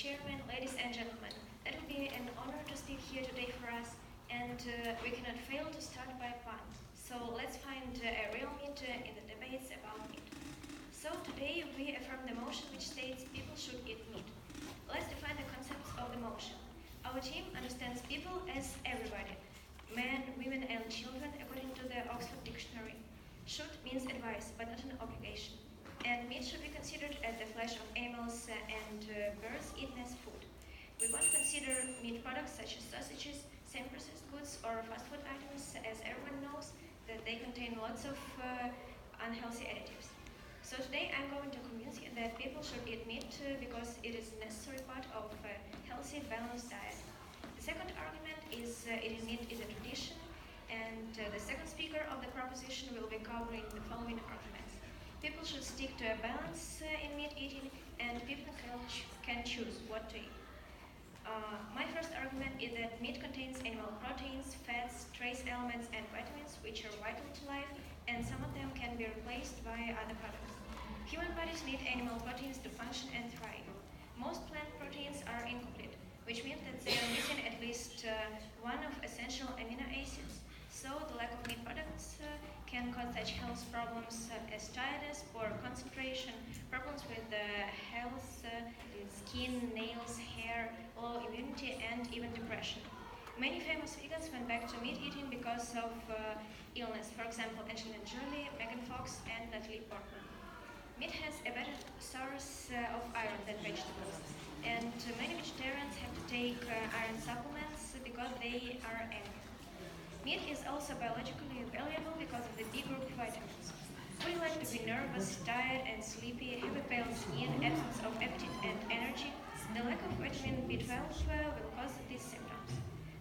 Chairman, ladies and gentlemen. It will be an honor to speak here today for us, and we cannot fail to start by plan. So let's find a real meat in the debates about meat. So today we affirm the motion which states people should eat meat. Let's define the concepts of the motion. Our team understands people as everybody, men, women and children according to the Oxford Dictionary. Should means advice, but not an obligation. And meat should be considered as the flesh of animals and birds eaten as food. We won't consider meat products such as sausages, semi-processed goods or fast food items, as everyone knows that they contain lots of unhealthy additives. So today I'm going to convince you that people should eat meat because it is a necessary part of a healthy, balanced diet. The second argument is eating meat is a tradition, and the second speaker of the proposition will be covering the following arguments. People should stick to a balance in meat eating, and people can choose what to eat. My first argument is that meat contains animal proteins, fats, trace elements, and vitamins which are vital to life, and some of them can be replaced by other products. Human bodies need animal proteins to function and thrive. Most plant proteins are incomplete, which means that they are missing at least one of essential amino acids. So the lack of meat products can cause such health problems as tiredness, poor concentration, problems with health, skin, nails, hair, low immunity, and even depression. Many famous vegans went back to meat eating because of illness. For example, Angelina Jolie, Megan Fox, and Natalie Portman. Meat has a better source of iron than vegetables, and many vegetarians have to take iron supplements because they are animal. Meat is also biologically valuable because of the B group vitamins. We like to be nervous, tired and sleepy, have a pale skin, absence of appetite and energy. The lack of vitamin B12 will cause these symptoms.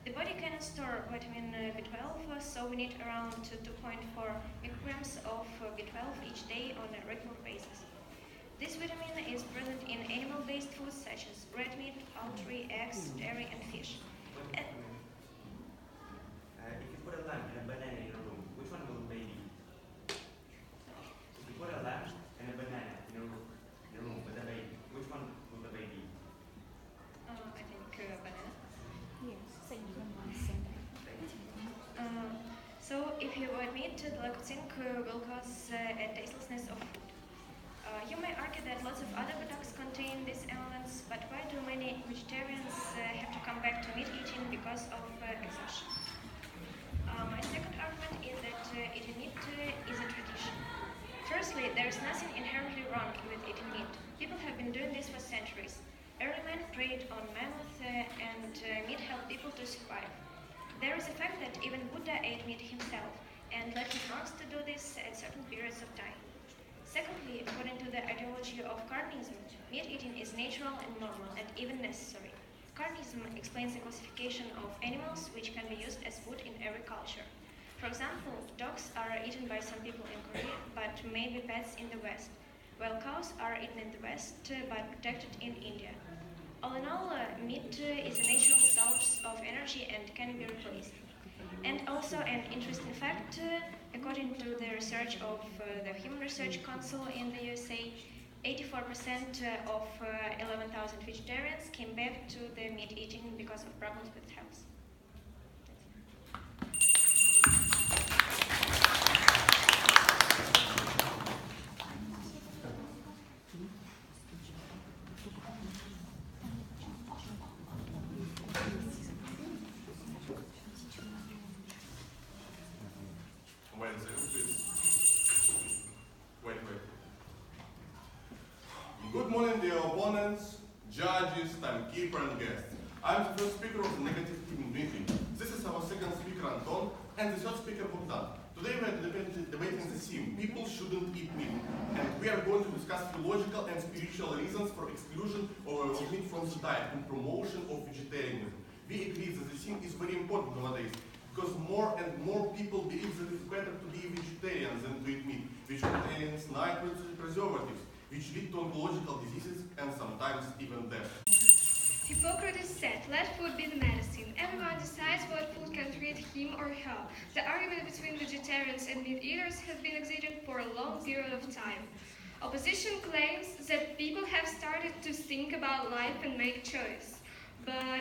The body cannot store vitamin B12, so we need around 2.4 micrograms of B12 each day on a regular basis. This vitamin is present in animal-based foods such as red meat, poultry, eggs, dairy and fish. If you put a lamb and a banana in a room, which one will they be? If you put a lamb and a banana in a room with a baby, which one will the baby eat? I think banana. Yes, same. So if you avoid meat, the lack of zinc will cause a tastelessness of food. You may argue that lots of other products contain these elements, but why do many vegetarians have to come back to meat eating because of exhaustion? My second argument is that eating meat is a tradition. Firstly, there is nothing inherently wrong with eating meat. People have been doing this for centuries. Early men preyed on mammoth and meat helped people to survive. There is a fact that even Buddha ate meat himself and led his monks to do this at certain periods of time. Secondly, according to the ideology of carnism, meat eating is natural and normal and even necessary. Carnism explains the classification of animals which can be used as food in every culture. For example, dogs are eaten by some people in Korea, but may be pets in the West, while cows are eaten in the West, but protected in India. All in all, meat is a natural source of energy and can be replaced. And also an interesting fact, according to the research of the Human Research Council in the USA, 84% of 11,000 vegetarians came back to the meat eating because of problems with health. Good morning, dear opponents, judges, timekeeper, and guests. I'm the first speaker of the negative team, Dmytry. This is our second speaker, Anton, and the third speaker, Bogdan. Today we are debating the theme, people shouldn't eat meat. And we are going to discuss theological and spiritual reasons for exclusion of meat from the diet and promotion of vegetarianism. We agree that the theme is very important nowadays, because more and more people believe that it's better to be vegetarian than to eat meat, which contains nitrates and preservatives, which lead to oncological diseases and sometimes even death. Hippocrates said, let food be the medicine. Everyone decides what food can treat him or her. The argument between vegetarians and meat eaters has been existing for a long period of time. Opposition claims that people have started to think about life and make choice. But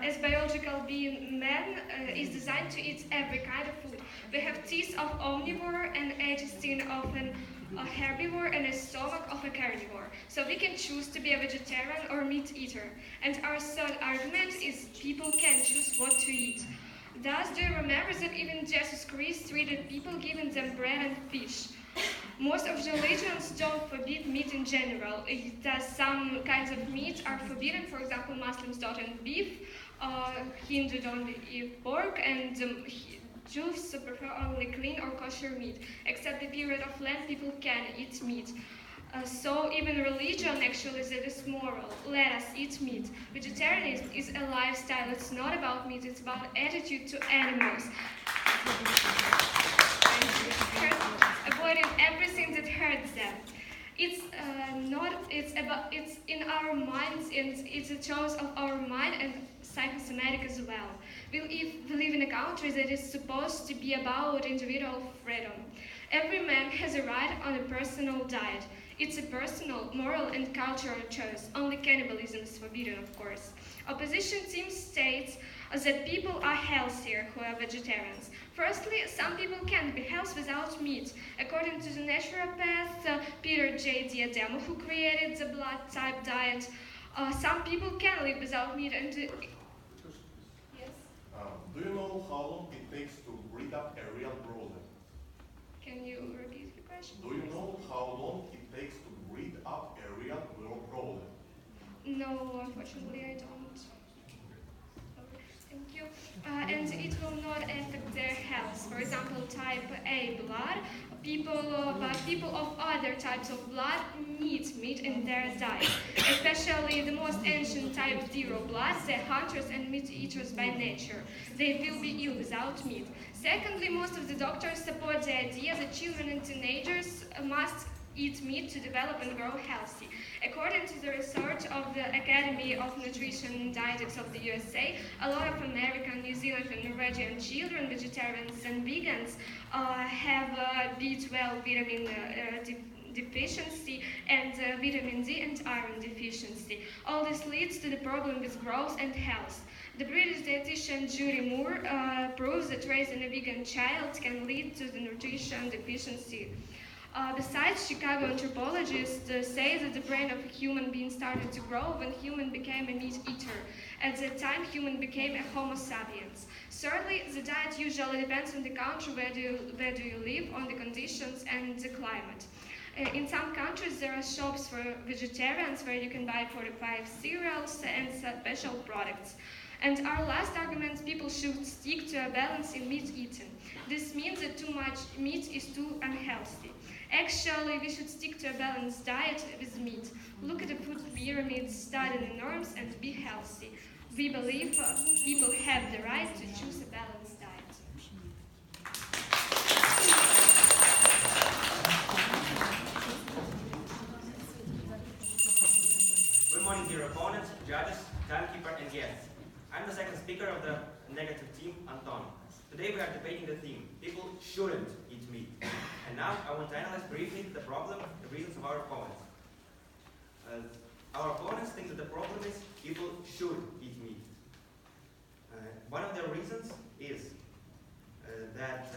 as biological being, man is designed to eat every kind of food. We have teeth of omnivore and intestine of a herbivore and a stomach of a carnivore. So we can choose to be a vegetarian or meat eater. And our third argument is people can choose what to eat. Thus, do you remember that even Jesus Christ treated people giving them bread and fish? Most of the religions don't forbid meat in general. Thus, some kinds of meat are forbidden. For example, Muslims don't eat beef, Hindu don't eat pork, and Jews prefer only clean or kosher meat. Except the period of Lent, people can eat meat. So even religion actually that is moral. Let us eat meat. Vegetarianism is a lifestyle. It's not about meat. It's about attitude to animals. Avoiding everything that hurts them. It's in our minds, and it's a choice of our mind and psychosomatic as well. We live in a country that is supposed to be about individual freedom. Every man has a right on a personal diet. It's a personal, moral, and cultural choice. Only cannibalism is forbidden, of course. Opposition team states that people are healthier who are vegetarians. Firstly, some people can't be healthy without meat. According to the naturopath Peter J. Debatam, who created the blood type diet, some people can live without meat. And yes. Do you know how long it takes to breed up a real broiler? Can you repeat the question? Do you know how long it takes to breed up a real broiler? No, unfortunately, I don't. Thank you. And it will not affect their health. For example, type A blood, people of other types of blood need meat in their diet. Especially the most ancient type 0 blood, the hunters and meat eaters by nature. They will be ill without meat. Secondly, most of the doctors support the idea that children and teenagers must eat meat to develop and grow healthy. According to the research of the Academy of Nutrition and Dietetics of the USA, a lot of American, New Zealand, and Norwegian children, vegetarians and vegans, have B12 vitamin deficiency and vitamin D and iron deficiency. All this leads to the problem with growth and health. The British dietitian Judy Moore proves that raising a vegan child can lead to the nutrition deficiency. Besides, Chicago anthropologists say that the brain of a human being started to grow when human became a meat eater. At that time, human became a Homo sapiens. Thirdly, the diet usually depends on the country where do you live, on the conditions and the climate. In some countries, there are shops for vegetarians where you can buy 45 cereals and special products. And our last argument, people should stick to a balance in meat eating. This means that too much meat is too unhealthy. Actually, we should stick to a balanced diet with meat. Look at the food pyramid, study the norms, and be healthy. We believe people have the right to choose a balanced diet. Good morning, dear opponents, judges, timekeeper, and guests. I'm the second speaker of the negative team, Антон. Today we are debating the theme, people shouldn't eat meat. And now I want to analyze briefly the problem, the reasons of our opponents. Our opponents think that the problem is people should eat meat. One of their reasons is that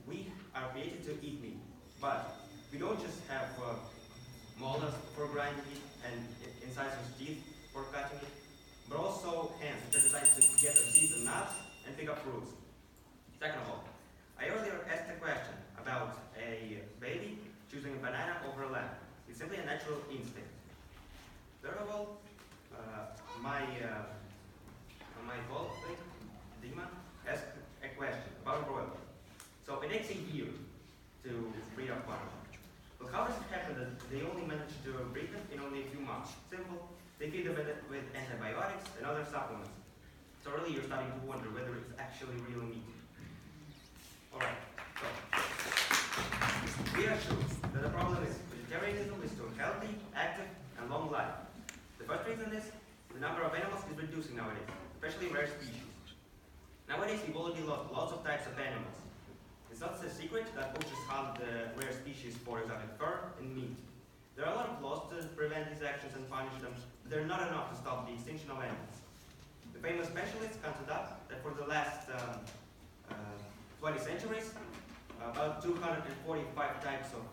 we are created to eat meat. But we don't just have molars for grinding it and incisors teeth for cutting it, but also hands which are designed to get the seeds and nuts and pick up fruits. Second of all, I earlier asked a question about a baby choosing a banana over a lamb. It's simply a natural instinct. Third of all, my colleague, Dima, asked a question about a broiler. So it takes a year to breed up one. But how does it happen that they only manage to breed them in only a few months? Simple. They feed them with antibiotics and other supplements. So really you're starting to wonder whether it's actually real meat. Alright, so we are sure that the problem is vegetarianism is too healthy, active, and long life. The first reason is the number of animals is reducing nowadays, especially rare species. Nowadays we've already lost lots of types of animals. It's not a secret that poachers hunt the rare species for exotic fur and meat. There are a lot of laws to prevent these actions and punish them, but they're not enough to stop the extinction of animals. The famous specialists counted up that for the last 20 centuries, about 245 types of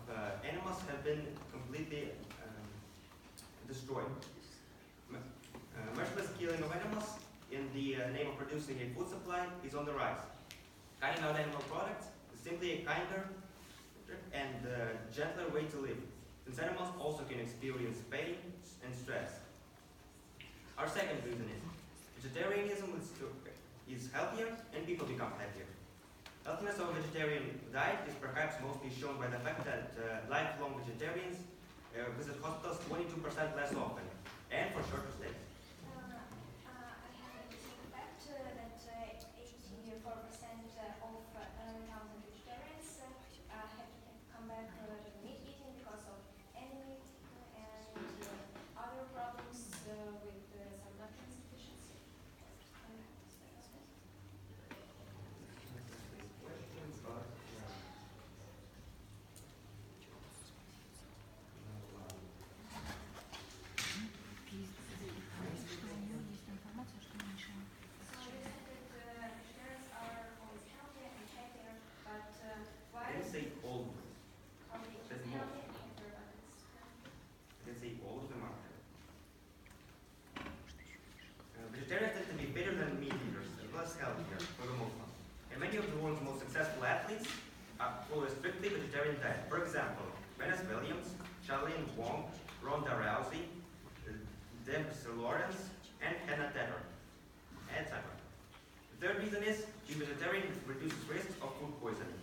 animals have been completely destroyed. Merciless killing of animals in the name of producing a food supply is on the rise. Cutting out animal products is simply a kinder and gentler way to live, since animals also can experience pain and stress. Our second reason is vegetarianism is healthier and people become happier. Healthiness of a vegetarian diet is perhaps mostly shown by the fact that lifelong vegetarians visit hospitals 22% less often and for shorter stays. I have a interesting fact that 84% of 1,000 vegetarians have come back to meat eating because of meat and other problems with some nutrient deficiency. Vegetarians tend to be better than meat eaters and less healthier for the most part. And many of the world's most successful athletes follow a strictly vegetarian diet. For example, Venus Williams, Charlene Wong, Ronda Rousey, Debs Lawrence, and Hannah Taylor, etc. The third reason is being vegetarian reduces risks of food poisoning.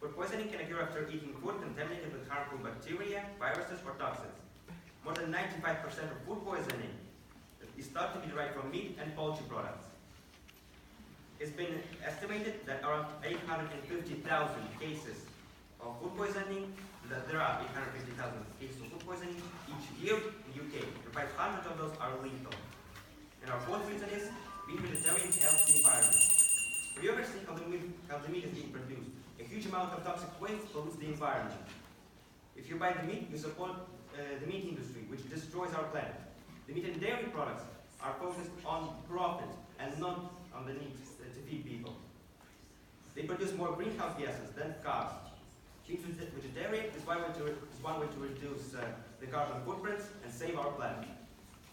Food poisoning can occur after eating food contaminated with harmful bacteria, viruses, or toxins. More than 95% of food poisoning is thought to be derived from meat and poultry products. It's been estimated that around 850,000 cases of food poisoning, that there are 850,000 cases of food poisoning each year in the UK, and 500 of those are lethal. And our fourth reason is being vegetarian helps the environment. Have you ever seen how the meat is being produced? A huge amount of toxic waste pollutes the environment. If you buy the meat, you support the meat industry, which destroys our planet. The meat and dairy products are focused on profit and not on the need to feed people. They produce more greenhouse gases than cars. Being vegetarian is one way to reduce the carbon footprint and save our planet.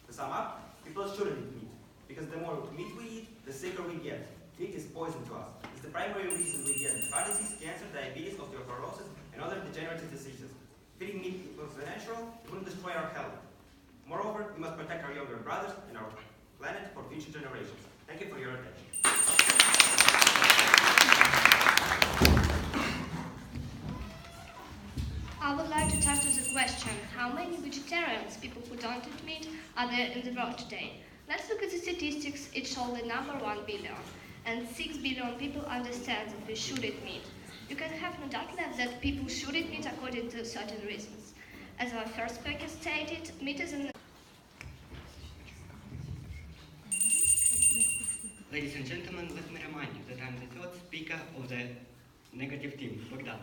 To sum up, people shouldn't eat meat, because the more meat we eat, the sicker we get. Meat is poison to us. It's the primary reason we get heart disease, cancer, diabetes, osteoporosis, and other degenerative diseases. If eating meat was natural, it wouldn't destroy our health. Moreover, we must protect our younger brothers and our planet for future generations. Thank you for your attention. I would like to turn to the question, how many vegetarians, people who don't eat meat, are there in the world today? Let's look at the statistics. It shows the number 1 billion. And 6 billion people understand that we should eat meat. You can have no doubt left that people should eat meat according to certain reasons. As our first speaker stated, meat is an... Ladies and gentlemen, let me remind you that I'm the third speaker of the negative team, Bogdan.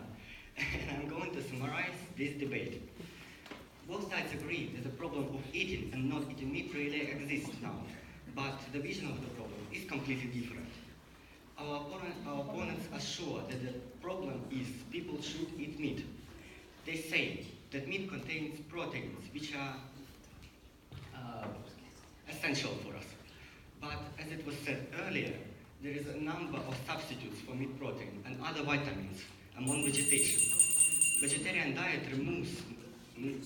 And I'm going to summarize this debate. Both sides agree that the problem of eating and not eating meat really exists now, but the vision of the problem is completely different. Our opponents are sure that the problem is people should eat meat. They say that meat contains proteins which are essential for us. But as it was said earlier, there is a number of substitutes for meat protein and other vitamins among vegetation. Vegetarian diet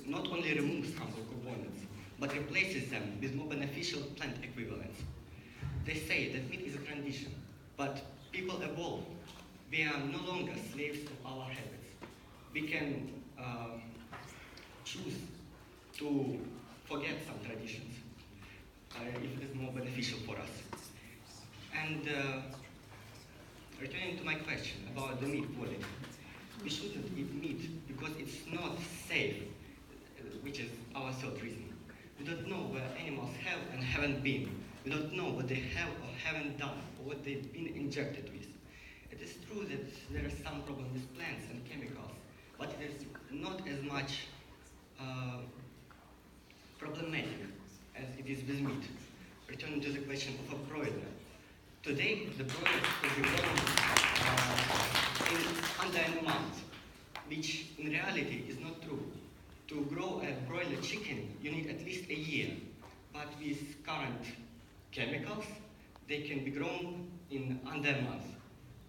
not only removes harmful components, but replaces them with more beneficial plant equivalents. They say that meat is a transition, but people evolve. We are no longer slaves of our habits. We can choose to forget some traditions if it is more beneficial for us. And returning to my question about the meat quality, we shouldn't eat meat because it's not safe, which is our third reason. We don't know where animals have and haven't been. We don't know what they have or haven't done, or what they've been injected with. It is true that there is some problem with plants and chemicals, but it is not as much problematic as it is with meat. Returning to the question of a broiler. Today, the broilers could be grown in under a month, which in reality is not true. To grow a broiler chicken, you need at least a year, but with current chemicals, they can be grown in under a month,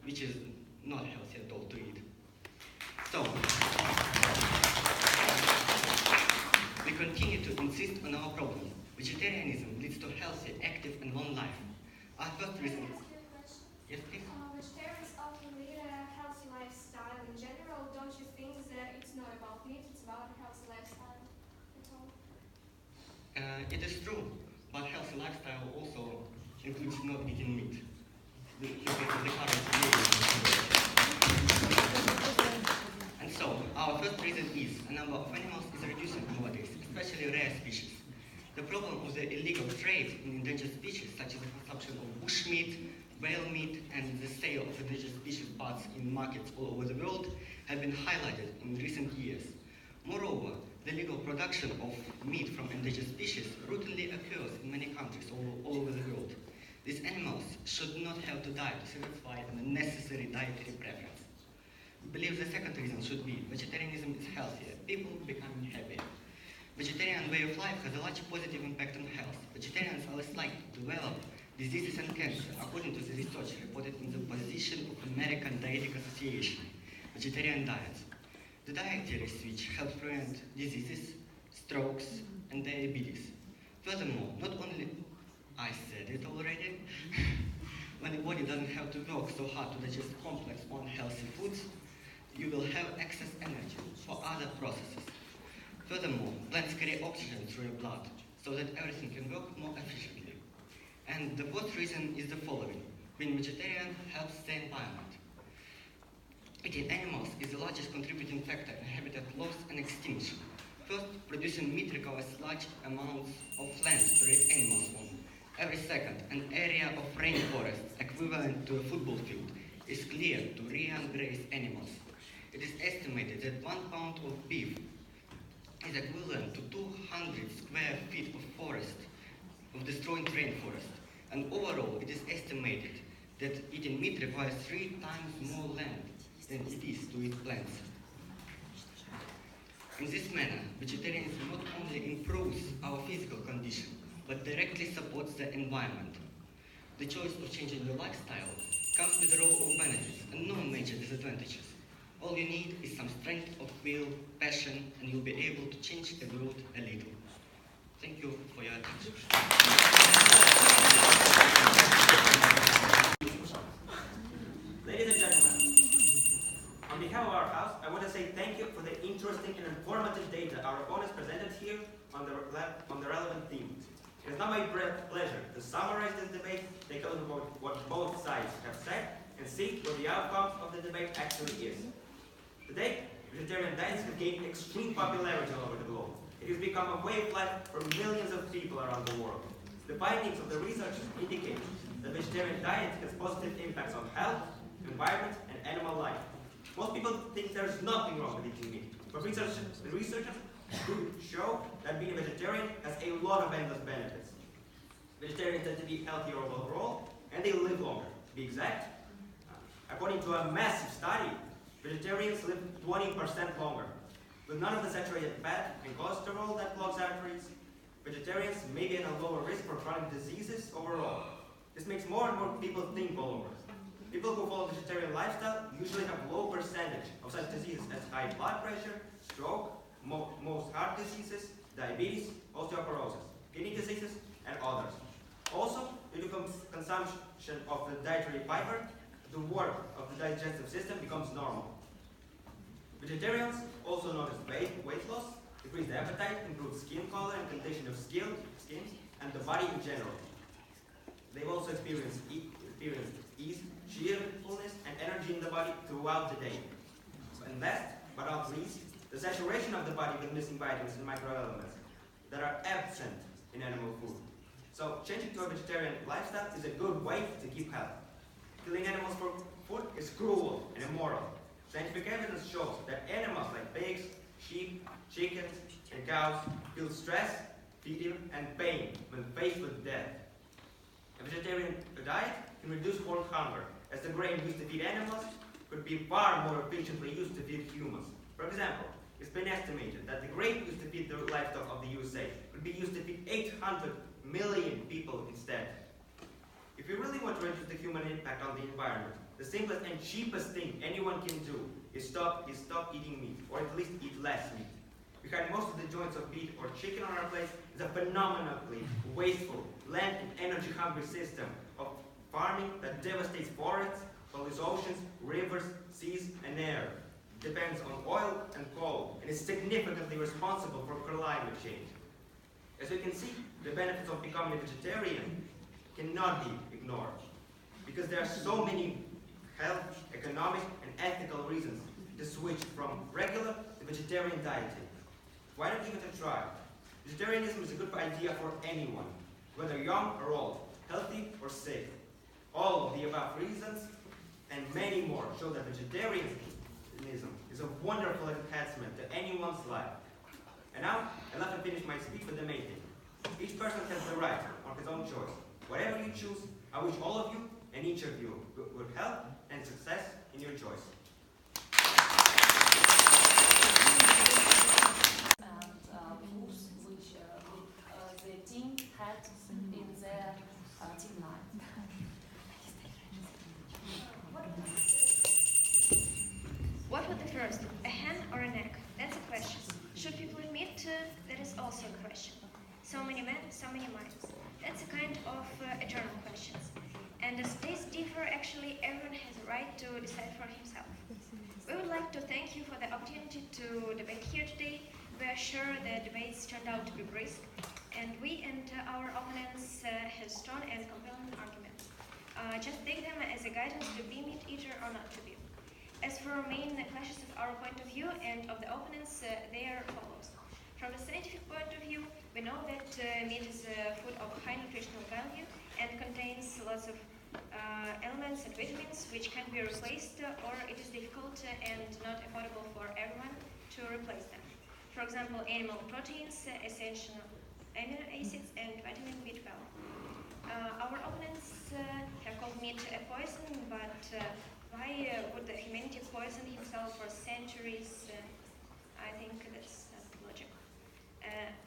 which is not healthy at all to eat. So, we continue to insist on our problem. Vegetarianism leads to healthy, active, and long life. Our first reason. Can I ask you a question? Yes, please. Vegetarians often lead a healthy lifestyle in general. Don't you think that it's not about meat, it's about a healthy lifestyle at all? It is true, but healthy lifestyle also includes not eating meat. And so, our first reason is a number of animals is reducing nowadays, especially rare species. The problem of the illegal trade in endangered species, such as the consumption of bushmeat, whale meat, and the sale of endangered species parts in markets all over the world, have been highlighted in recent years. Moreover, the legal production of meat from endangered species routinely occurs in many countries all over the world. These animals should not have to die to satisfy a necessary dietary preference. We believe the second reason should be vegetarianism is healthier, people becoming happier. Vegetarian way of life has a large positive impact on health. Vegetarians are less likely to develop diseases and cancer, according to the research reported in the position of American Dietetic Association, vegetarian diets. The dietary switch helps prevent diseases, strokes, and diabetes. Furthermore, not only, I said it already, when the body doesn't have to work so hard to digest complex, unhealthy foods, you will have excess energy for other processes. Furthermore, plants carry oxygen through your blood, so that everything can work more efficiently. And the fourth reason is the following. Being vegetarian helps the environment. Eating animals is the largest contributing factor in habitat loss and extinction. First, producing meat requires large amounts of land to raise animals on. Every second, an area of rainforest equivalent to a football field is cleared to rear and graze animals. It is estimated that 1 pound of beef is equivalent to 200 square feet of forest, of destroyed rainforest. And overall, it is estimated that eating meat requires 3 times more land than it is to eat plants. In this manner, vegetarianism not only improves our physical condition, but directly supports the environment. The choice of changing your lifestyle comes with a row of benefits and no major disadvantages. All you need is some strength of will, passion, and you'll be able to change the world a little. Thank you for your attention. Ladies and gentlemen, on behalf of our house, I want to say thank you for the interesting and informative data our opponents presented here on the relevant theme. It is now my pleasure to summarize this debate, take a look at what both sides have said, and see what the outcome of the debate actually is. Today, vegetarian diets have gained extreme popularity all over the globe. It has become a way of life for millions of people around the world. The findings of the research indicate that vegetarian diet has positive impacts on health, environment, and animal life. Most people think there is nothing wrong with eating meat, but researchers do show that being a vegetarian has a lot of endless benefits. Vegetarians tend to be healthier overall, and they live longer. To be exact, according to a massive study, vegetarians live 20% longer. With none of the saturated fat and cholesterol that clogs arteries, vegetarians may be at a lower risk for chronic diseases overall. This makes more and more people think all over. People who follow vegetarian lifestyle usually have low percentage of such diseases as high blood pressure, stroke, most heart diseases, diabetes, osteoporosis, kidney diseases, and others. Also, due to consumption of the dietary fiber, the work of the digestive system becomes normal. Vegetarians also notice weight loss, decreased appetite, improved skin color and condition of skin, and the body in general. They've also experienced ease, cheerfulness, and energy in the body throughout the day. And last but not least, the saturation of the body with missing vitamins and microelements that are absent in animal food. So changing to a vegetarian lifestyle is a good way to keep health. Killing animals for food is cruel and immoral. Scientific evidence shows that animals like pigs, sheep, chickens, and cows feel stress, fear, and pain when faced with death. A vegetarian diet can reduce world hunger, as the grain used to feed animals could be far more efficiently used to feed humans. For example, it's been estimated that the grain used to feed the livestock of the USA could be used to feed 800 million people instead. If you really want to reduce the human impact on the environment, the simplest and cheapest thing anyone can do is stop eating meat, or at least eat less meat. Behind most of the joints of beef or chicken on our plates is a phenomenally wasteful, land and energy-hungry system of farming that devastates forests, pollutes oceans, rivers, seas, and air. It depends on oil and coal, and is significantly responsible for climate change. As you can see, the benefits of becoming a vegetarian cannot be ignored, because there are so many health, economic, and ethical reasons to switch from regular to vegetarian dieting. Why not give it a try? Vegetarianism is a good idea for anyone, whether young or old, healthy or sick. All of the above reasons and many more show that vegetarianism is a wonderful enhancement to anyone's life. And now, I'd like to finish my speech with the main thing. Each person has the right on his own choice. Whatever you choose, I wish all of you and each of you good health and success in your choice. Moves which the team had in their team line. What would the first, a hen or an egg? That's a question. Should people admit that is also a question? So many men, so many minds. That's a kind of eternal questions. And as tastes differ, actually everyone has a right to decide for himself. We would like to thank you for the opportunity to debate here today. We are sure the debates turned out to be brisk, and we and our opponents have strong and compelling arguments. Just take them as a guidance to be meat eater or not to be. As for main clashes of our point of view and of the opponents, they are follows. From a scientific point of view, we know that meat is a food of high nutritional value and contains lots of elements and vitamins which can be replaced, or it is difficult and not affordable for everyone to replace them. For example, animal proteins, essential amino acids, and vitamin B12. Our opponents have called meat a poison, but why would humanity poison himself for centuries? I think that's not logical.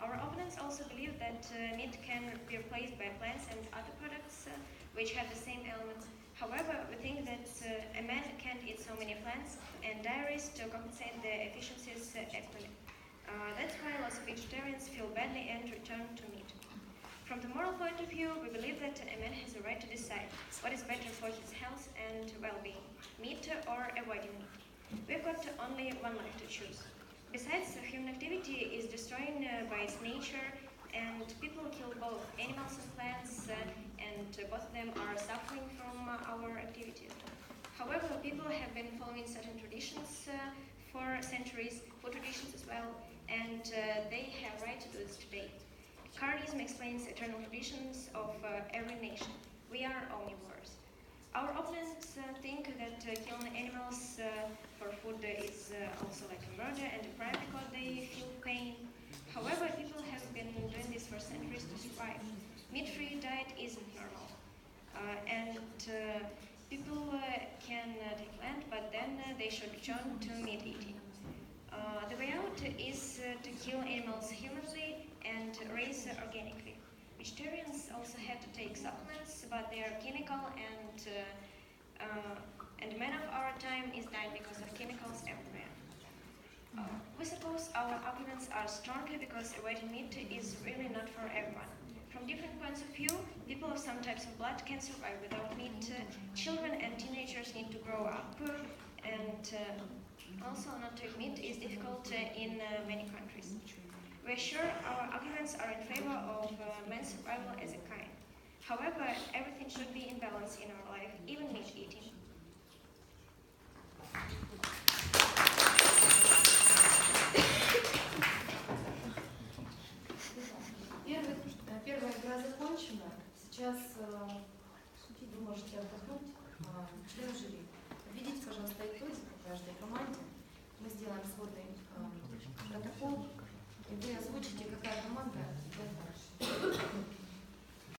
Our opponents also believe that meat can be replaced by plants and other products which have the same elements. However, we think that a man can't eat so many plants and dairies to compensate the efficiencies equally. That's why lots of vegetarians feel badly and return to meat. From the moral point of view, we believe that a man has a right to decide what is better for his health and well-being, meat or avoiding meat. We've got only one life to choose. Besides, human activity is destroying by its nature, and people kill both animals and plants, and both of them are suffering from our activity. However, people have been following certain traditions for centuries, food traditions as well, and they have right to do this today. Carnism explains eternal traditions of every nation. We are omnivores. Our opponents think that killing animals for food is also like a murder and a crime because they feel pain. However, people have been doing this for centuries to survive. Meat-free diet isn't normal. And people can take land, but then they should return to meat eating. The way out is to kill animals humanly and raise organically. Vegetarians also have to take supplements, but they are chemical, and man of our time is dying because of chemicals everywhere. We suppose our arguments are stronger because avoiding meat is really not for everyone. From different points of view, people of some types of blood can survive without meat. Children and teenagers need to grow up, and also not to eat meat is difficult in many countries. We're sure our arguments are in favor of man's survival as a kind. However, everything should be in balance in our life, even meat eating. Первая игра закончена. Сейчас вы можете отдохнуть. Член жюри, введите, пожалуйста, итоги по каждой команде. Мы сделаем сводный протокол и вы озвучите, какая команда